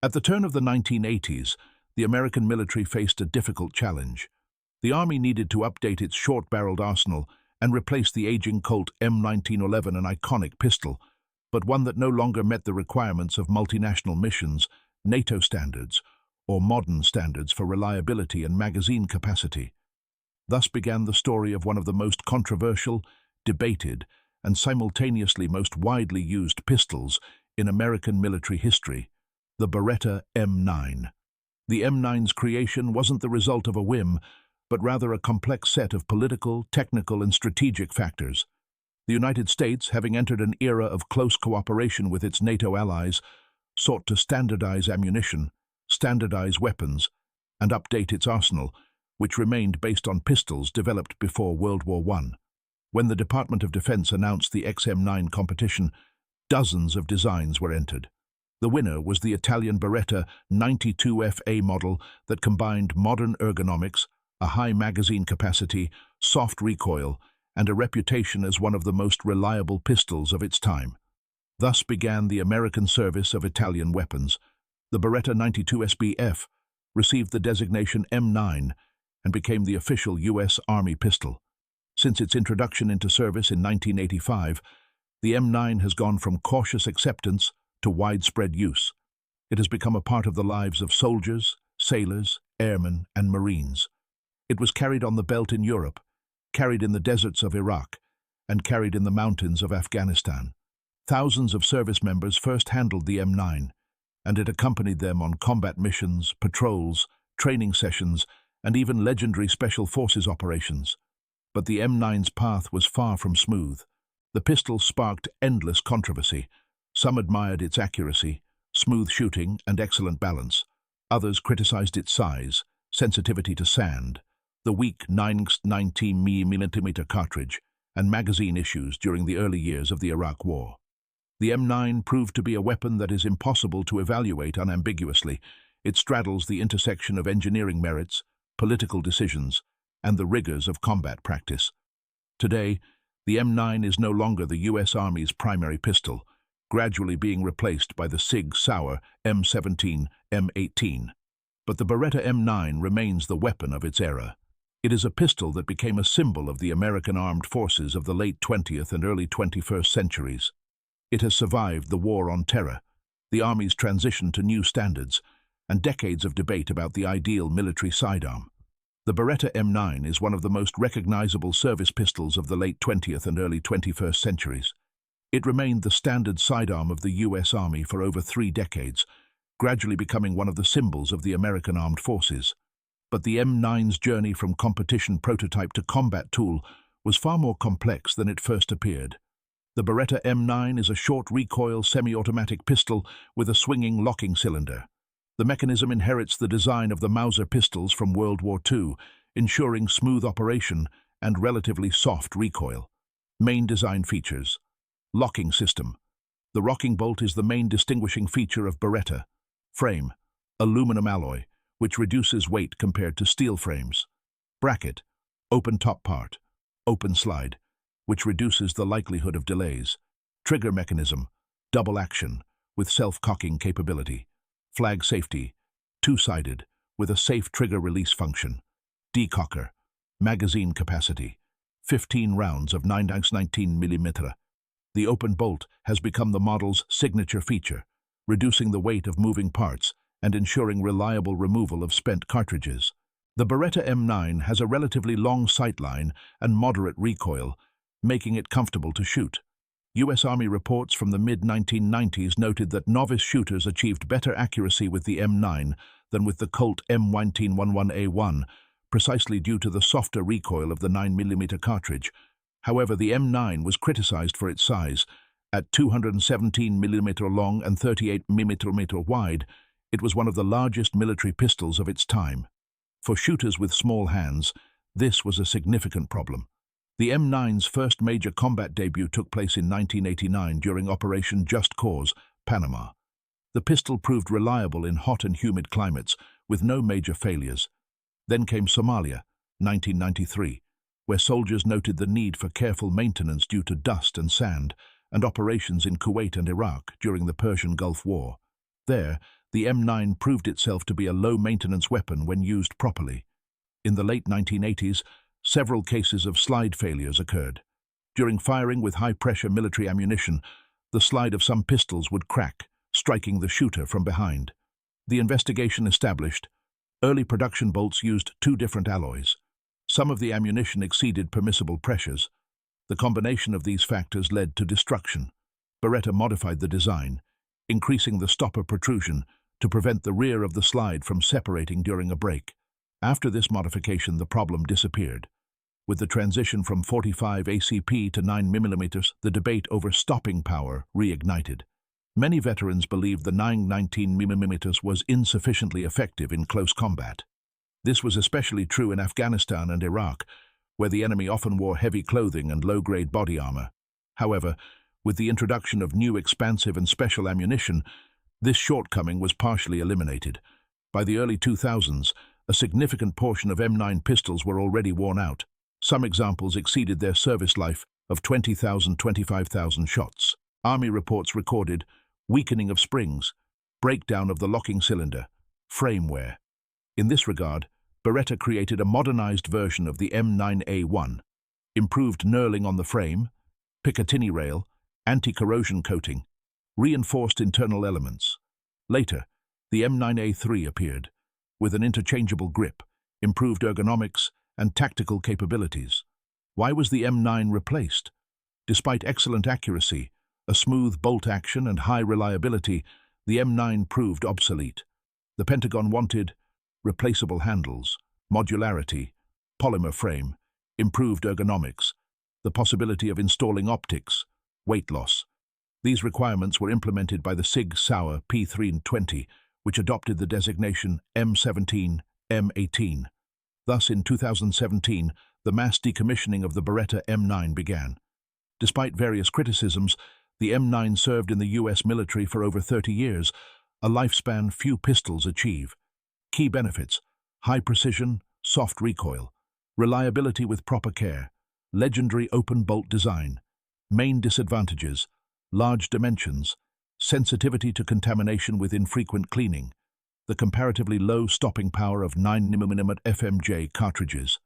At the turn of the 1980s, the American military faced a difficult challenge. The Army needed to update its short-barreled arsenal and replace the aging Colt M1911, an iconic pistol, but one that no longer met the requirements of multinational missions, NATO standards, or modern standards for reliability and magazine capacity. Thus began the story of one of the most controversial, debated, and simultaneously most widely used pistols in American military history, the Beretta M9. The M9's creation wasn't the result of a whim, but rather a complex set of political, technical, and strategic factors. The United States, having entered an era of close cooperation with its NATO allies, sought to standardize ammunition, standardize weapons, and update its arsenal, which remained based on pistols developed before World War I. When the Department of Defense announced the XM9 competition, dozens of designs were entered. The winner was the Italian Beretta 92FA model that combined modern ergonomics, a high magazine capacity, soft recoil, and a reputation as one of the most reliable pistols of its time. Thus began the American service of Italian weapons. The Beretta 92SBF received the designation M9 and became the official U.S. Army pistol. Since its introduction into service in 1985, the M9 has gone from cautious acceptance to widespread use. It has become a part of the lives of soldiers, sailors, airmen, and Marines. It was carried on the belt in Europe, carried in the deserts of Iraq, and carried in the mountains of Afghanistan. Thousands of service members first handled the M9, and it accompanied them on combat missions, patrols, training sessions, and even legendary special forces operations. But the M9's path was far from smooth. The pistol sparked endless controversy. Some admired its accuracy, smooth shooting, and excellent balance. Others criticized its size, sensitivity to sand, the weak 9x19mm cartridge, and magazine issues during the early years of the Iraq War. The M9 proved to be a weapon that is impossible to evaluate unambiguously. It straddles the intersection of engineering merits, political decisions, and the rigors of combat practice. Today, the M9 is no longer the U.S. Army's primary pistol, gradually being replaced by the Sig Sauer M17, M18. But the Beretta M9 remains the weapon of its era. It is a pistol that became a symbol of the American armed forces of the late 20th and early 21st centuries. It has survived the War on Terror, the Army's transition to new standards, and decades of debate about the ideal military sidearm. The Beretta M9 is one of the most recognizable service pistols of the late 20th and early 21st centuries. It remained the standard sidearm of the U.S. Army for over 3 decades, gradually becoming one of the symbols of the American armed forces. But the M9's journey from competition prototype to combat tool was far more complex than it first appeared. The Beretta M9 is a short recoil semi-automatic pistol with a swinging locking cylinder. The mechanism inherits the design of the Mauser pistols from World War II, ensuring smooth operation and relatively soft recoil. Main design features. Locking system. The rocking bolt is the main distinguishing feature of Beretta. Frame. Aluminum alloy, which reduces weight compared to steel frames. Bracket. Open top part. Open slide, which reduces the likelihood of delays. Trigger mechanism. Double action, with self-cocking capability. Flag safety. Two-sided, with a safe trigger release function. Decocker. Magazine capacity. 15 rounds of 9x19mm. The open bolt has become the model's signature feature, reducing the weight of moving parts and ensuring reliable removal of spent cartridges. The Beretta M9 has a relatively long sightline and moderate recoil, making it comfortable to shoot. U.S. Army reports from the mid-1990s noted that novice shooters achieved better accuracy with the M9 than with the Colt M1911A1, precisely due to the softer recoil of the 9mm cartridge. However, the M9 was criticized for its size. At 217mm long and 38mm wide, it was one of the largest military pistols of its time. For shooters with small hands, this was a significant problem. The M9's first major combat debut took place in 1989 during Operation Just Cause, Panama. The pistol proved reliable in hot and humid climates, with no major failures. Then came Somalia, 1993, where soldiers noted the need for careful maintenance due to dust and sand, and operations in Kuwait and Iraq during the Persian Gulf War. There, the M9 proved itself to be a low-maintenance weapon when used properly. In the late 1980s, several cases of slide failures occurred. During firing with high-pressure military ammunition, the slide of some pistols would crack, striking the shooter from behind. The investigation established early production bolts used two different alloys. Some of the ammunition exceeded permissible pressures. The combination of these factors led to destruction. Beretta modified the design, increasing the stopper protrusion to prevent the rear of the slide from separating during a break. After this modification, the problem disappeared. With the transition from 45 ACP to 9mm, the debate over stopping power reignited. Many veterans believed the 919mm was insufficiently effective in close combat. This was especially true in Afghanistan and Iraq, where the enemy often wore heavy clothing and low-grade body armor. However, with the introduction of new expansive and special ammunition, this shortcoming was partially eliminated. By the early 2000s, a significant portion of M9 pistols were already worn out. Some examples exceeded their service life of 20,000–25,000 shots. Army reports recorded weakening of springs, breakdown of the locking cylinder, frame wear. In this regard, Beretta created a modernized version of the M9A1, improved knurling on the frame, Picatinny rail, anti-corrosion coating, reinforced internal elements. Later, the M9A3 appeared, with an interchangeable grip, improved ergonomics, and tactical capabilities. Why was the M9 replaced? Despite excellent accuracy, a smooth bolt action, and high reliability, the M9 proved obsolete. The Pentagon wanted replaceable handles, modularity, polymer frame, improved ergonomics, the possibility of installing optics, weight loss. These requirements were implemented by the Sig Sauer P320, which adopted the designation M17, M18. Thus, in 2017, the mass decommissioning of the Beretta M9 began. Despite various criticisms, the M9 served in the U.S. military for over 30 years, a lifespan few pistols achieve. Key benefits: high precision, soft recoil, reliability with proper care, legendary open bolt design. Main disadvantages: large dimensions, sensitivity to contamination with infrequent cleaning, the comparatively low stopping power of 9mm FMJ cartridges.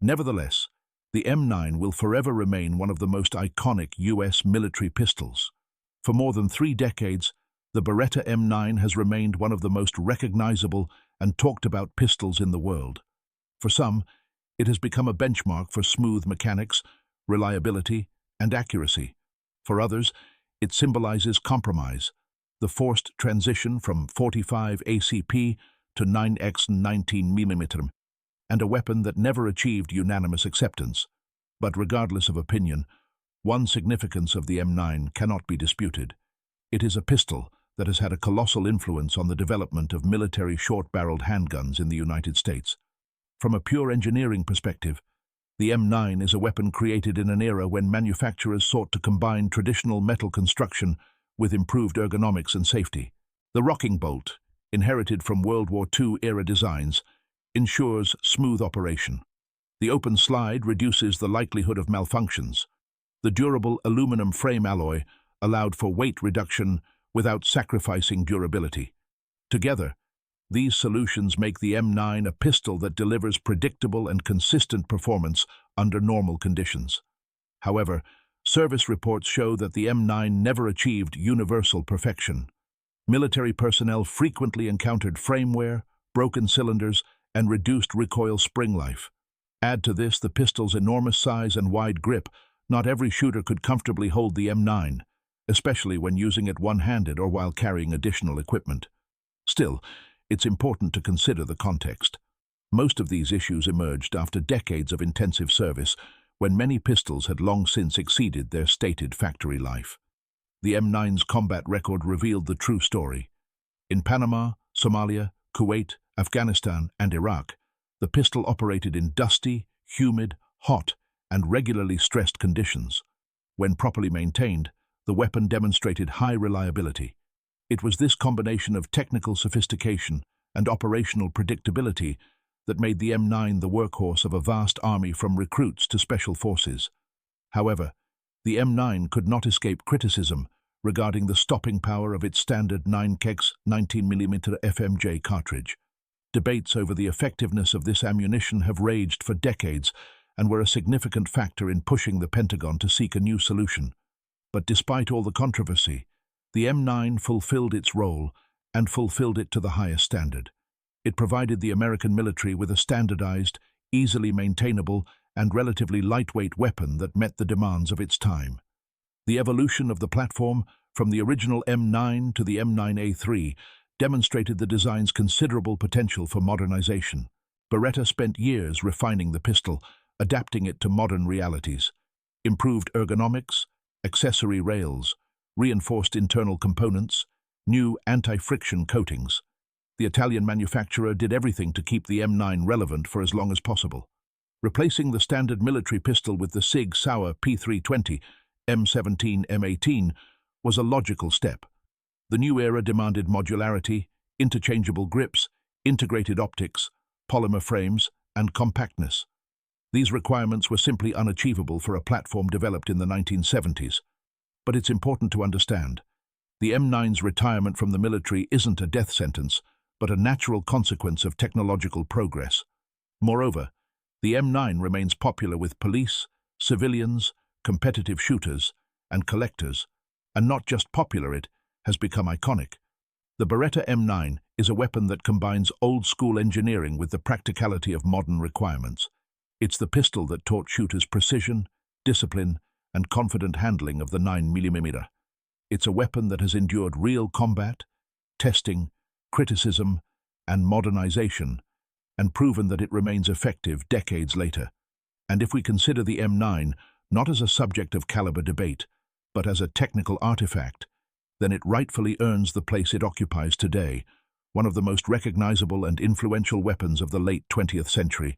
Nevertheless, the M9 will forever remain one of the most iconic U.S. military pistols. For more than 3 decades, the Beretta M9 has remained one of the most recognizable and talked about pistols in the world. For some, it has become a benchmark for smooth mechanics, reliability, and accuracy. For others, it symbolizes compromise, the forced transition from 45 ACP to 9x 19mm, and a weapon that never achieved unanimous acceptance. But regardless of opinion, one significance of the M9 cannot be disputed. It is a pistol that has had a colossal influence on the development of military short-barreled handguns in the United States. From a pure engineering perspective, the M9 is a weapon created in an era when manufacturers sought to combine traditional metal construction with improved ergonomics and safety. The rocking bolt, inherited from World War II-era designs, ensures smooth operation. The open slide reduces the likelihood of malfunctions. The durable aluminum frame alloy allowed for weight reduction without sacrificing durability. Together, these solutions make the M9 a pistol that delivers predictable and consistent performance under normal conditions. However, service reports show that the M9 never achieved universal perfection. Military personnel frequently encountered frame wear, broken cylinders, and reduced recoil spring life. Add to this the pistol's enormous size and wide grip, not every shooter could comfortably hold the M9, especially when using it one-handed or while carrying additional equipment. Still, it's important to consider the context. Most of these issues emerged after decades of intensive service, when many pistols had long since exceeded their stated factory life. The M9's combat record revealed the true story. In Panama, Somalia, Kuwait, Afghanistan, and Iraq, the pistol operated in dusty, humid, hot, and regularly stressed conditions. When properly maintained, the weapon demonstrated high reliability. It was this combination of technical sophistication and operational predictability that made the M9 the workhorse of a vast army from recruits to special forces. However, the M9 could not escape criticism, regarding the stopping power of its standard 9 kex 19mm FMJ cartridge. Debates over the effectiveness of this ammunition have raged for decades and were a significant factor in pushing the Pentagon to seek a new solution. But despite all the controversy, the M9 fulfilled its role and fulfilled it to the highest standard. It provided the American military with a standardized, easily maintainable, and relatively lightweight weapon that met the demands of its time. The evolution of the platform, from the original M9 to the M9A3, demonstrated the design's considerable potential for modernization. Beretta spent years refining the pistol, adapting it to modern realities. Improved ergonomics, accessory rails, reinforced internal components, new anti-friction coatings. The Italian manufacturer did everything to keep the M9 relevant for as long as possible. Replacing the standard military pistol with the Sig Sauer P320 M17 M18 was a logical step. The new era demanded modularity, interchangeable grips, integrated optics, polymer frames, and compactness. These requirements were simply unachievable for a platform developed in the 1970s. But it's important to understand, the M9's retirement from the military isn't a death sentence, but a natural consequence of technological progress. Moreover, the M9 remains popular with police, civilians, competitive shooters, and collectors, and not just popular, it has become iconic. The Beretta M9 is a weapon that combines old-school engineering with the practicality of modern requirements. It's the pistol that taught shooters precision, discipline, and confident handling of the 9mm. It's a weapon that has endured real combat, testing, criticism, and modernization, and proven that it remains effective decades later. And if we consider the M9 not as a subject of caliber debate, but as a technical artifact, then it rightfully earns the place it occupies today, one of the most recognizable and influential weapons of the late 20th century.